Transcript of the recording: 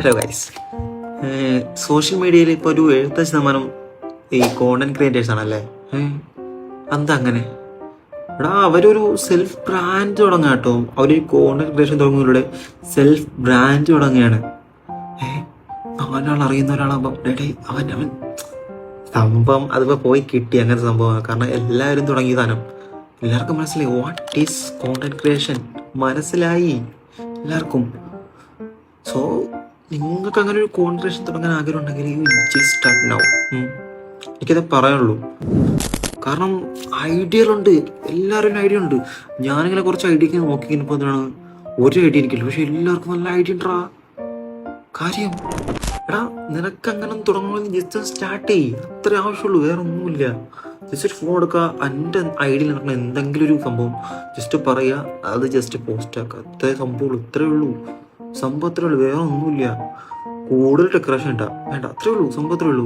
Hello guys, social മീഡിയയിൽ ഇപ്പോൾ ഒരു 75% ഈ കോണ്ടന്റ് ക്രിയേറ്റേഴ്സ് ആണല്ലേ. എന്താ അങ്ങനെ? എടാ, അവരൊരു സെൽഫ് ബ്രാൻഡ് തുടങ്ങാം കേട്ടോ. അവരൊരു കോണ്ടന്റ് ക്രിയേഷൻ തുടങ്ങുന്നതിലൂടെ സെൽഫ് ബ്രാൻഡ് തുടങ്ങുകയാണ്. നാലാൾ അറിയുന്ന ഒരാളാകുമ്പം അവൻ സംഭവം അതിപ്പോൾ പോയി കിട്ടി അങ്ങനത്തെ സംഭവമാണ്. കാരണം എല്ലാവരും തുടങ്ങിയ സാധനം എല്ലാവർക്കും മനസ്സിലായി. വാട്ട് ഈസ് കോണ്ടന്റ് ക്രിയേഷൻ മനസ്സിലായി എല്ലാവർക്കും. സോ നിങ്ങൾക്ക് അങ്ങനെ ഒരു കോൺട്രിബ്യൂഷൻ തുടങ്ങാൻ ആഗ്രഹം ഉണ്ടെങ്കിൽ യു ജസ്റ്റ് സ്റ്റാർട്ട് നൗ. എനിക്കത് പറയാനുള്ളൂ. കാരണം ഐഡിയകളുണ്ട്, എല്ലാവരും ഐഡിയ ഉണ്ട്. ഞാനിങ്ങനെ കുറച്ച് ഐഡിയ നോക്കിയിരുന്നപ്പോൾ എന്താണ്, ഒരു ഐഡിയ എനിക്കില്ല, പക്ഷെ എല്ലാവർക്കും നല്ല ഐഡിയ ഉണ്ടാ കാര്യം. എടാ, നിനക്ക് അങ്ങനെ തുടങ്ങണമെന്ന് ജസ്റ്റ് സ്റ്റാർട്ട് ചെയ്യ്, അത്രേ ആവശ്യമുള്ളൂ, വേറെ ഒന്നുമില്ല. ജസ്റ്റ് ഒരു ഫോൺ എടുക്കുക, എൻ്റെ ഐഡിയയിൽ നടക്കുന്ന എന്തെങ്കിലും ഒരു സംഭവം ജസ്റ്റ് പറയുക, അത് ജസ്റ്റ് പോസ്റ്റ് ആക്കുക, അത്രേ സംഭവമുള്ളൂ, ഇത്രേ ഉള്ളൂ. സംഭവത്തിലുള്ളൂ, വേറെ ഒന്നുമില്ല. കൂടുതൽ ഡെക്കറേഷൻ വേണ്ട, അത്രേ ഉള്ളൂ, സംഭവത്തിലുള്ളൂ.